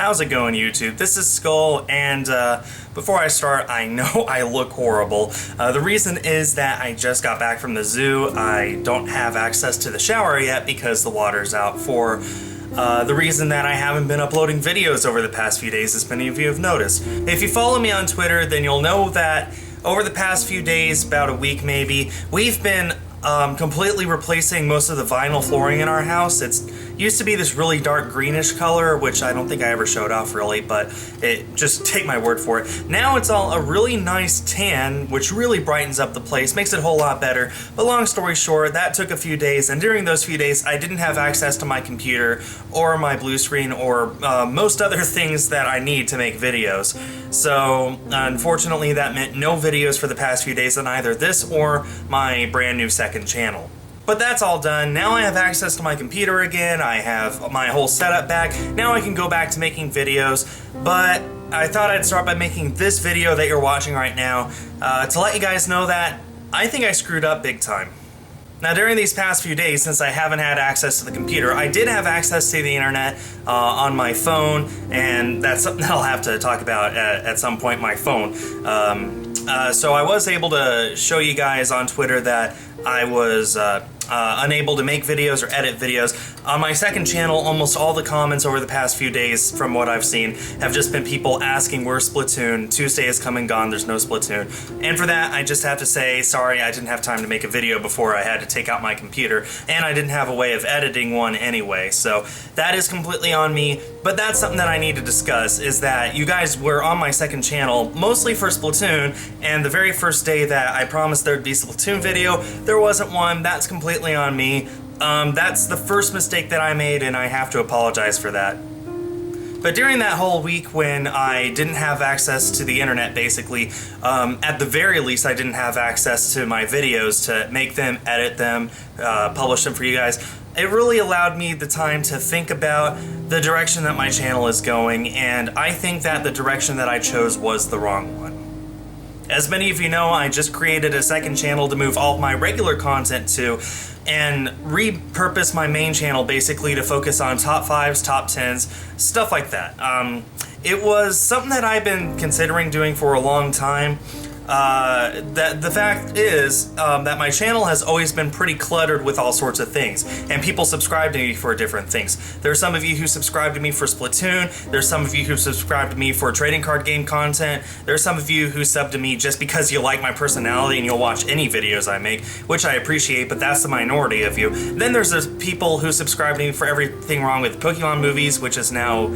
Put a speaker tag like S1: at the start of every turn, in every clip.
S1: How's it going, YouTube? This is Skull, and before I start, I know I look horrible. The reason is that I just got back from the zoo. I don't have access to the shower yet because the water's out for the reason that I haven't been uploading videos over the past few days, as many of you have noticed. If you follow me on Twitter, then you'll know that over the past few days, about a week maybe, we've been completely replacing most of the vinyl flooring in our house. It used to be this really dark greenish color, which I don't think I ever showed off really, but just take my word for it. Now it's all a really nice tan, which really brightens up the place, makes it a whole lot better. But long story short, that took a few days, and during those few days I didn't have access to my computer or my blue screen or most other things that I need to make videos. So unfortunately that meant no videos for the past few days on either this or my brand new second channel. But that's all done. Now I have access to my computer again, I have my whole setup back, now I can go back to making videos, but I thought I'd start by making this video that you're watching right now to let you guys know that I think I screwed up big time. Now during these past few days, since I haven't had access to the computer, I did have access to the internet on my phone, and that's something I'll have to talk about at some point, my phone. So I was able to show you guys on Twitter that I was unable to make videos or edit videos. On my second channel, almost all the comments over the past few days, from what I've seen, have just been people asking where's Splatoon, Tuesday has come and gone, there's no Splatoon. And for that, I just have to say, sorry, I didn't have time to make a video before I had to take out my computer, and I didn't have a way of editing one anyway, so that is completely on me. But that's something that I need to discuss, is that you guys were on my second channel, mostly for Splatoon, and the very first day that I promised there'd be a Splatoon video, there wasn't one. That's completely on me. That's the first mistake that I made, and I have to apologize for that. But during that whole week when I didn't have access to the internet, basically, at the very least I didn't have access to my videos to make them, edit them, publish them for you guys, it really allowed me the time to think about the direction that my channel is going, and I think that the direction that I chose was the wrong one. As many of you know, I just created a second channel to move all of my regular content to, and repurpose my main channel basically to focus on top 5s, top 10s, stuff like that. It was something that I've been considering doing for a long time. The fact is that my channel has always been pretty cluttered with all sorts of things, and people subscribe to me for different things. There are some of you who subscribe to me for Splatoon, there's some of you who subscribe to me for trading card game content, there's some of you who sub to me just because you like my personality and you'll watch any videos I make, which I appreciate, but that's the minority of you. Then there's those people who subscribe to me for everything wrong with Pokemon movies, which is now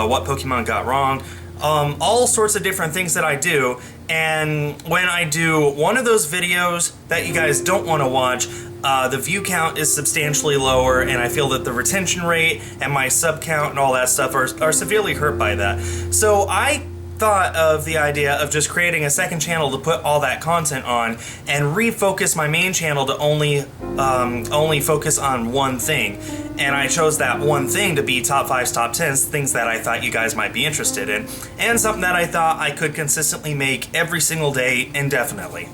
S1: What Pokemon Got Wrong. All sorts of different things that I do, and when I do one of those videos that you guys don't want to watch, the view count is substantially lower, and I feel that the retention rate and my sub count and all that stuff are severely hurt by that. So I thought of the idea of just creating a second channel to put all that content on and refocus my main channel to only focus on one thing. And I chose that one thing to be top 5s, top 10s, things that I thought you guys might be interested in, and something that I thought I could consistently make every single day indefinitely.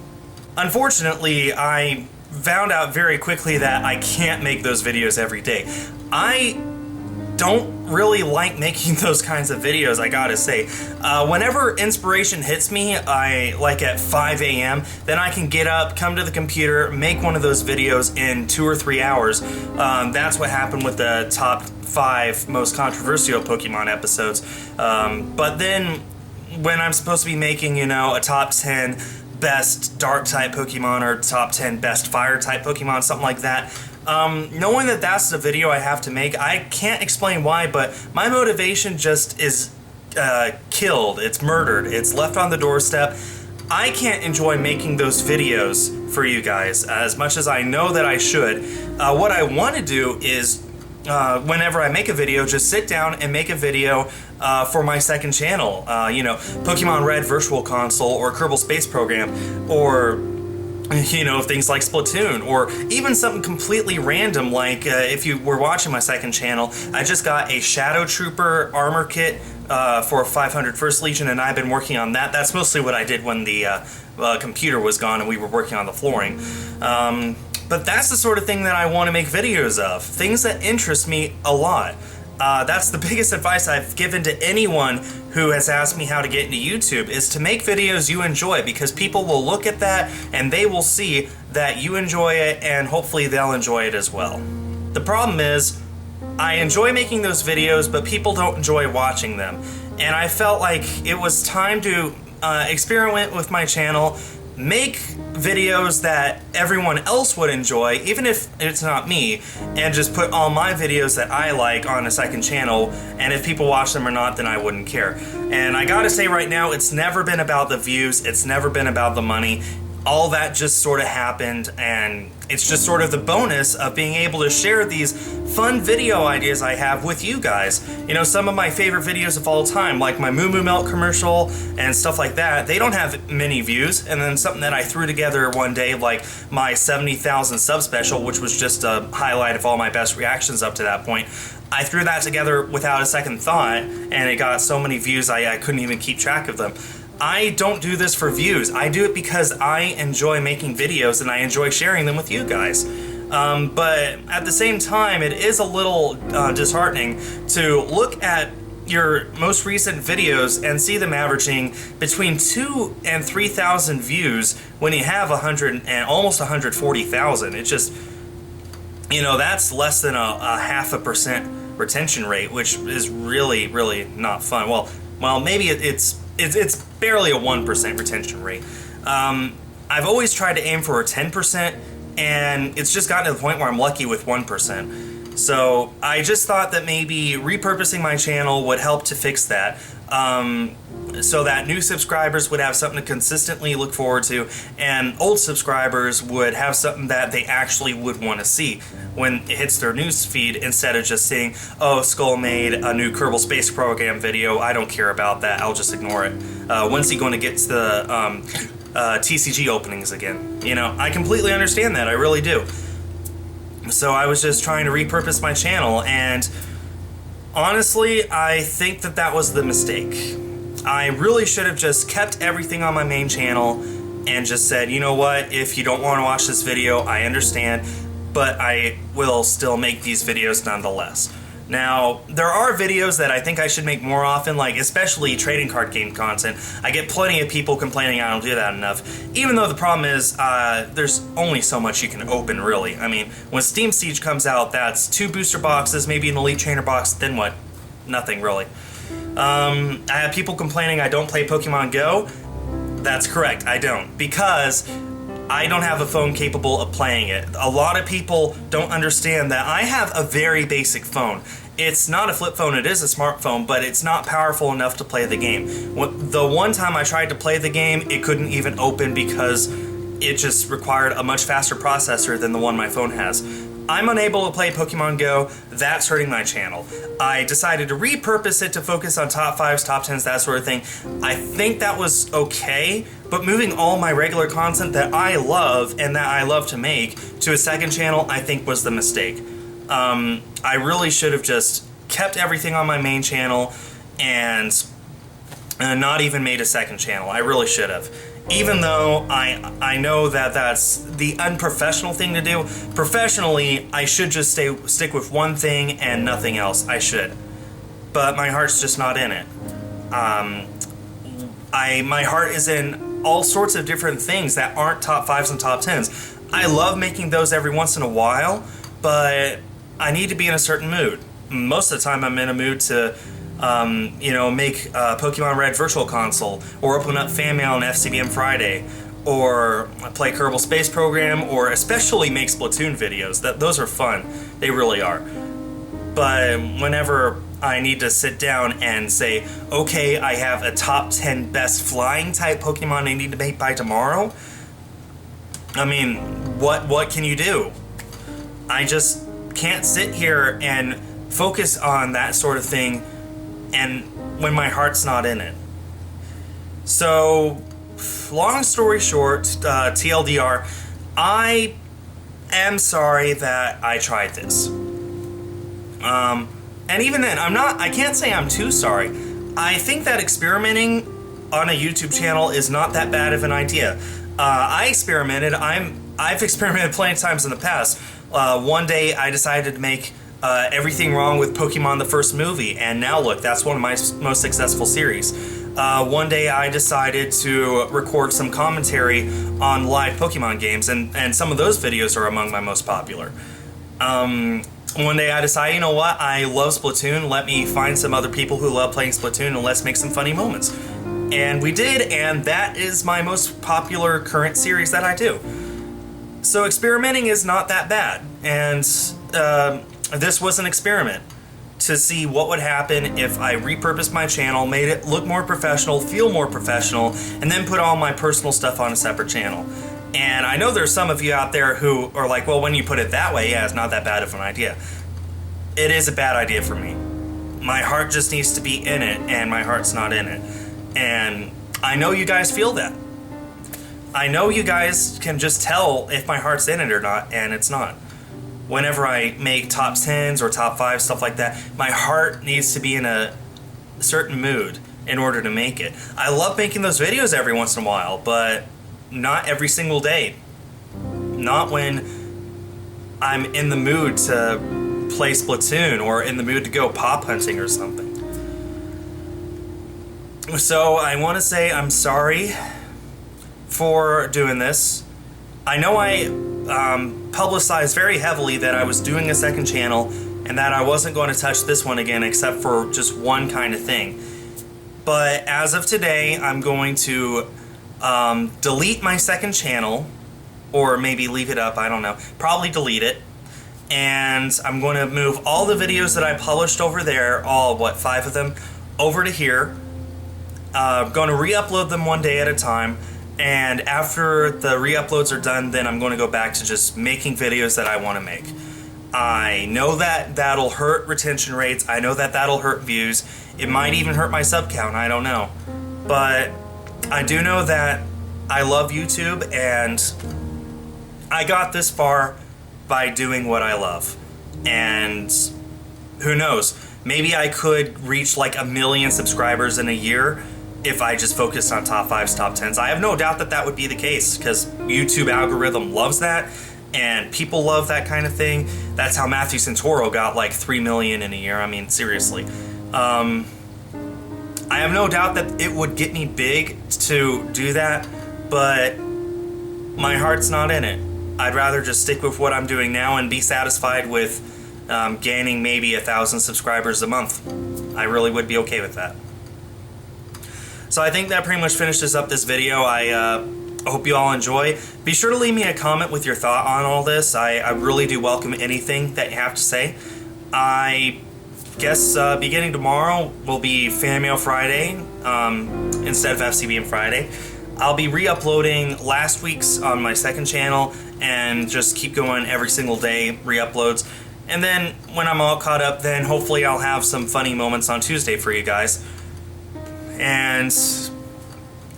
S1: Unfortunately, I found out very quickly that I can't make those videos every day. I don't really like making those kinds of videos, I gotta say. Whenever inspiration hits me, like at 5 a.m., then I can get up, come to the computer, make one of those videos in 2 or 3 hours. That's what happened with the top 5 most controversial Pokemon episodes. But then, when I'm supposed to be making, you know, a top 10 best Dark-type Pokemon or top 10 best Fire-type Pokemon, something like that, knowing that that's the video I have to make, I can't explain why, but my motivation just is killed, it's murdered, it's left on the doorstep. I can't enjoy making those videos for you guys as much as I know that I should. What I want to do is, whenever I make a video, just sit down and make a video for my second channel. You know, Pokemon Red Virtual Console, or Kerbal Space Program, or you know, things like Splatoon, or even something completely random like, if you were watching my second channel, I just got a Shadow Trooper armor kit for 500 First Legion, and I've been working on that. That's mostly what I did when the computer was gone and we were working on the flooring. But that's the sort of thing that I want to make videos of, things that interest me a lot. That's the biggest advice I've given to anyone who has asked me how to get into YouTube, is to make videos you enjoy, because people will look at that and they will see that you enjoy it, and hopefully they'll enjoy it as well. The problem is, I enjoy making those videos, but people don't enjoy watching them. And I felt like it was time to experiment with my channel, make videos that everyone else would enjoy, even if it's not me, and just put all my videos that I like on a second channel, and if people watch them or not, then I wouldn't care. And I gotta say right now, it's never been about the views, it's never been about the money. All that just sort of happened, and it's just sort of the bonus of being able to share these fun video ideas I have with you guys. You know, some of my favorite videos of all time, like my Moo Moo Milk commercial and stuff like that, they don't have many views. And then something that I threw together one day, like my 70,000 sub special, which was just a highlight of all my best reactions up to that point. I threw that together without a second thought, and it got so many views I couldn't even keep track of them. I don't do this for views. I do it because I enjoy making videos and I enjoy sharing them with you guys. But at the same time, it is a little disheartening to look at your most recent videos and see them averaging between 2,000 and 3,000 views when you have 100 and almost 140,000. It's just, you know, that's less than a 0.5% retention rate, which is really, really not fun. Well, maybe it's barely a 1% retention rate. I've always tried to aim for a 10%, and it's just gotten to the point where I'm lucky with 1%. So I just thought that maybe repurposing my channel would help to fix that, so that new subscribers would have something to consistently look forward to, and old subscribers would have something that they actually would want to see when it hits their news feed, instead of just seeing, oh, Skull made a new Kerbal Space Program video, I don't care about that, I'll just ignore it. When's he going to get to the TCG openings again? You know, I completely understand that, I really do. So I was just trying to repurpose my channel, and honestly, I think that that was the mistake. I really should have just kept everything on my main channel and just said, you know what, if you don't want to watch this video, I understand, but I will still make these videos nonetheless. Now, there are videos that I think I should make more often, like especially trading card game content. I get plenty of people complaining I don't do that enough, even though the problem is there's only so much you can open, really. I mean, when Steam Siege comes out, that's 2 booster boxes, maybe an Elite Trainer box, then what? Nothing, really. I have people complaining I don't play Pokemon Go. That's correct, I don't, because I don't have a phone capable of playing it. A lot of people don't understand that I have a very basic phone. It's not a flip phone, it is a smartphone, but it's not powerful enough to play the game. The one time I tried to play the game, it couldn't even open because it just required a much faster processor than the one my phone has. I'm unable to play Pokemon Go, that's hurting my channel. I decided to repurpose it to focus on top 5s, top 10s, that sort of thing. I think that was okay, but moving all my regular content that I love and that I love to make to a second channel, I think was the mistake. I really should have just kept everything on my main channel and not even made a second channel. I really should have. Even though I know that that's the unprofessional thing to do, professionally, I should just stick with one thing and nothing else. I should. But my heart's just not in it. My heart is in all sorts of different things that aren't top 5s and top 10s. I love making those every once in a while, but I need to be in a certain mood. Most of the time I'm in a mood to you know, make Pokemon Red Virtual Console, or open up Fan Mail on FCBM Friday, or play Kerbal Space Program, or especially make Splatoon videos. Those are fun. They really are. But whenever I need to sit down and say, okay, I have a top 10 best flying type Pokemon I need to make by tomorrow, I mean, what can you do? I just can't sit here and focus on that sort of thing and when my heart's not in it. So, long story short, TLDR, I am sorry that I tried this. And even then, I can't say I'm too sorry. I think that experimenting on a YouTube channel is not that bad of an idea. I've experimented plenty of times in the past. One day I decided to make everything wrong with Pokemon the first movie, and now look, that's one of my most successful series. One day I decided to record some commentary on live Pokemon games, and some of those videos are among my most popular. One day I decided, you know what, I love Splatoon, let me find some other people who love playing Splatoon and let's make some funny moments. And we did, and that is my most popular current series that I do. So experimenting is not that bad, and this was an experiment to see what would happen if I repurposed my channel, made it look more professional, feel more professional, and then put all my personal stuff on a separate channel. And I know there's some of you out there who are like, well, when you put it that way, yeah, it's not that bad of an idea. It is a bad idea for me. My heart just needs to be in it, and my heart's not in it. And I know you guys feel that. I know you guys can just tell if my heart's in it or not, and it's not. Whenever I make top 10s or top 5s, stuff like that, my heart needs to be in a certain mood in order to make it. I love making those videos every once in a while, but not every single day. Not when I'm in the mood to play Splatoon or in the mood to go pop hunting or something. So I want to say I'm sorry for doing this. I know I publicized very heavily that I was doing a second channel and that I wasn't going to touch this one again except for just one kind of thing. But as of today, I'm going to delete my second channel, or maybe leave it up, I don't know. Probably delete it. And I'm going to move all the videos that I published over there, all, 5 of them, over to here. I'm going to re-upload them one day at a time. And after the re-uploads are done, then I'm going to go back to just making videos that I want to make. I know that that'll hurt retention rates. I know that that'll hurt views. It might even hurt my sub count. I don't know. But I do know that I love YouTube, and I got this far by doing what I love. And who knows? Maybe I could reach like 1 million subscribers in a year if I just focused on top 5s, top 10s. I have no doubt that that would be the case, because YouTube algorithm loves that, and people love that kind of thing. That's how Matthew Santoro got like 3 million in a year. I mean, seriously. I have no doubt that it would get me big to do that, but my heart's not in it. I'd rather just stick with what I'm doing now and be satisfied with gaining maybe 1,000 subscribers a month. I really would be okay with that. So I think that pretty much finishes up this video. I hope you all enjoy. Be sure to leave me a comment with your thought on all this. I really do welcome anything that you have to say. I guess beginning tomorrow will be Fan Mail Friday instead of FCBM Friday. I'll be re-uploading last week's on my second channel and just keep going every single day, re-uploads. And then when I'm all caught up, then hopefully I'll have some funny moments on Tuesday for you guys. And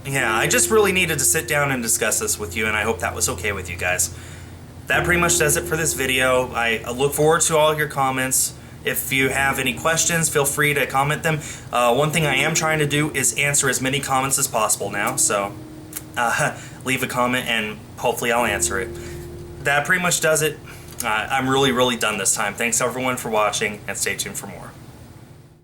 S1: yeah, I just really needed to sit down and discuss this with you, and I hope that was okay with you guys. That pretty much does it for this video. I look forward to all your comments. If you have any questions, feel free to comment them. One thing I am trying to do is answer as many comments as possible now, so leave a comment and hopefully I'll answer it. That pretty much does it. I'm really done this time. Thanks everyone for watching, and stay tuned for more.